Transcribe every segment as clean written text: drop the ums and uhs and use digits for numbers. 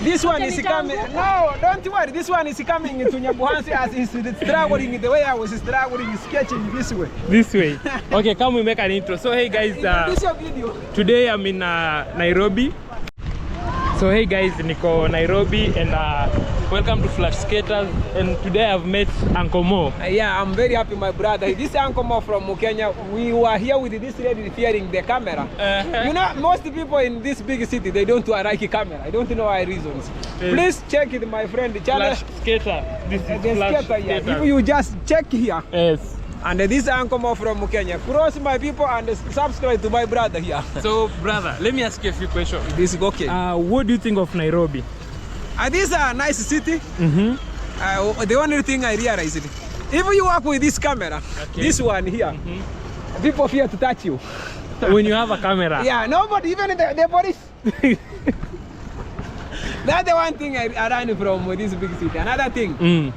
This one is coming. No, don't worry. This one is coming to Nyabuhansi as he's struggling the way I was struggling sketching this way. This way. Okay, come we make an intro. So hey guys, today I'm in Nairobi. So hey guys, Niko Nairobi and welcome to Flash Skaters. And today I've met Uncle Mo. Yeah, I'm very happy, my brother. This Uncle Mo from Kenya. We were here with this lady fearing the camera. You know, most people in this big city, they don't like a camera. I don't know why reasons. Please check it, my friend. The channel. Flash Skater. This is the Flash Skater. Yeah. Skater. If you just check here. Yes. And this Uncle Mo from Kenya. Cross my people and subscribe to my brother here. So brother, let me ask you a few questions. This is okay. What do you think of Nairobi? This is a nice city. The only thing I realized, if you work with this camera, this one here, people fear to touch you. When you have a camera? Yeah, nobody, even the police. That's the one thing I learned from this big city. Another thing,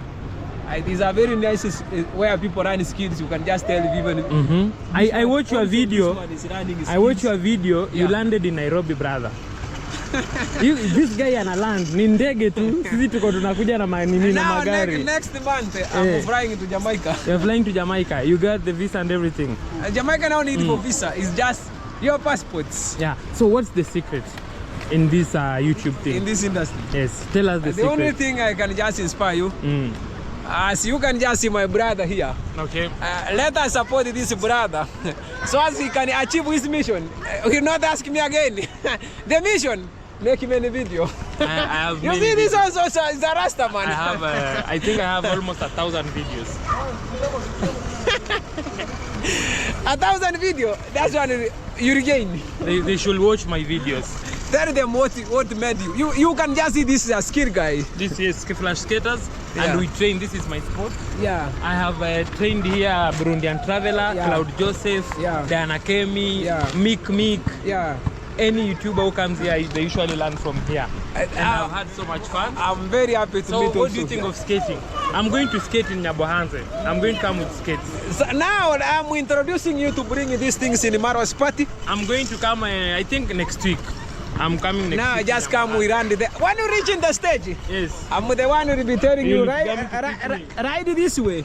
these are very nice where people run skills. You can just tell people. I watched your video. I watched your video. You landed in Nairobi, brother. This guy ana land ni ndege tu, sisi tuko tunakuja na manini na magari. Next month I'm flying to Jamaica. You're flying to Jamaica. You got the visa and everything. Jamaica now need for visa. It's just your passports. Yeah. So what's the secret in this YouTube thing? In this industry? Yes. Tell us the secret. The only thing I can just inspire you. As you can just see my brother here. Okay. Let us support this brother so as he can achieve his mission. He'll not ask me again. The mission, make him any video. I have you see this also is a Rasta man. I think I have almost 1,000 videos. 1,000 videos, that's one you regain. They should watch my videos. Tell them what made you. You can just see this is a skill guy. This is Flash Skaters, and we train. This is my sport. Yeah. I have trained here Burundian Traveler, Cloud Joseph, Diana Kemi, Mick. Yeah. Any YouTuber who comes here, they usually learn from here. And I've had so much fun. I'm very happy to meet you. So what do you think of skating? I'm going to skate in Nyabuhansi. I'm going to come with skates. So now I'm introducing you to bring these things in Marwa's party. I'm going to come, I think, next week. I'm coming next week. Now just come, we run the... When you reach in the stage, yes, I'm the one who will be telling you, ride this way.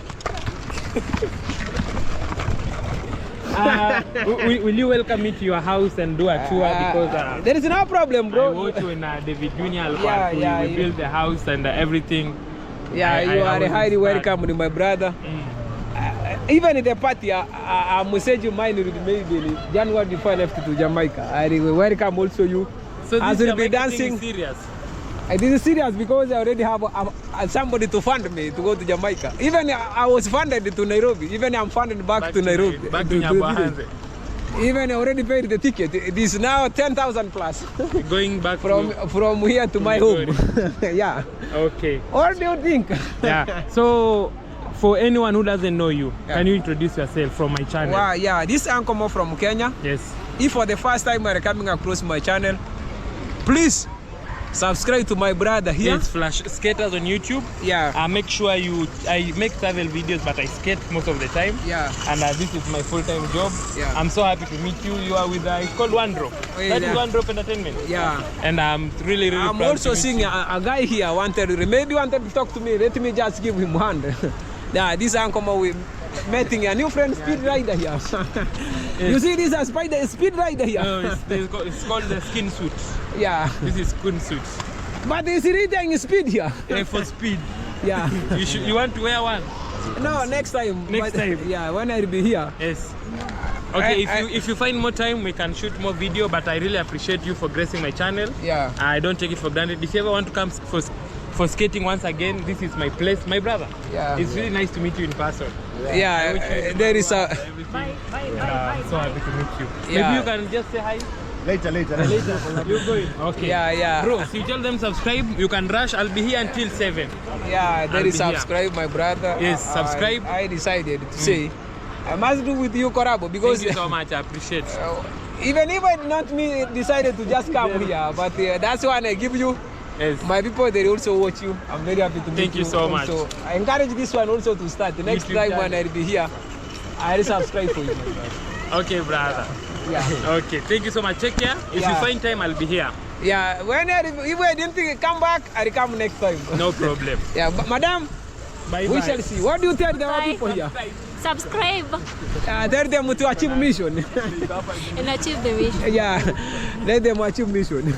Will you welcome me to your house and do a tour? Because there is no problem, bro. I watch you in David Junior. We build the house and everything. Yeah, you are highly welcome to my brother. Even in the party, I'm messaging mine will be maybe January before I left to Jamaica. I will welcome also you. So this will be dancing. Is serious? This is serious because I already have somebody to fund me to go to Jamaica. Even I was funded to Nairobi. Even I'm funded back to Nairobi. Back to Nyabuhansi. Even I already paid the ticket. It is now 10,000 plus. Going back from here to my home. Yeah. Okay. What do you think? Yeah. So for anyone who doesn't know you, can you introduce yourself from my channel? Wow, yeah. This is Uncle Mo from Kenya. Yes. If for the first time you are coming across my channel, please subscribe to my brother here. Yes, Flash Skaters on YouTube. Yeah. Make sure I make travel videos, but I skate most of the time. Yeah. And this is my full-time job. Yeah. I'm so happy to meet you. You are with it's called One Drop. That is One Drop Entertainment. Yeah. And I'm really I'm proud also seeing a guy here maybe wanted to talk to me. Let me just give him hand. Yeah, this Uncle Mo, we meeting a new friend, speed rider here. Yes. You see this as speed rider here. No, it's called the skin suit. Yeah. This is skin suit. But it's reading speed here. For speed. Yeah. You want to wear one? No, next time. Next time. Yeah, when I'll be here. Yes. Okay, if you find more time, we can shoot more video, but I really appreciate you for gracing my channel. Yeah. I don't take it for granted. If you ever want to come for skating once again, this is my place, my brother. Yeah. It's really nice to meet you in person. Yeah, there is a... Bye. So happy to meet you. Yeah. Maybe you can just say hi. Later. You're going. Okay. Yeah. Bro, so you tell them subscribe. You can rush. I'll be here until 7. Yeah, there is subscribe, my brother. Yes, subscribe. I decided to say I must do with you collab because thank you so much. I appreciate. Even if I not me decided to just come here, but that's why I give you. Yes. My people, they also watch you. I'm very happy to meet you. Thank you so much. So I encourage this one also to start. The next time when I'll be here, I'll subscribe for you. Okay, brother. Yeah. Okay, thank you so much. Take care. If you find time, I'll be here. Yeah, if I didn't think come back, I'll come next time. No problem. Yeah, but madam, Bye we bye. shall see. What do you tell the people here? Subscribe Tell them to achieve mission. and achieve the mission. Yeah, let them achieve mission.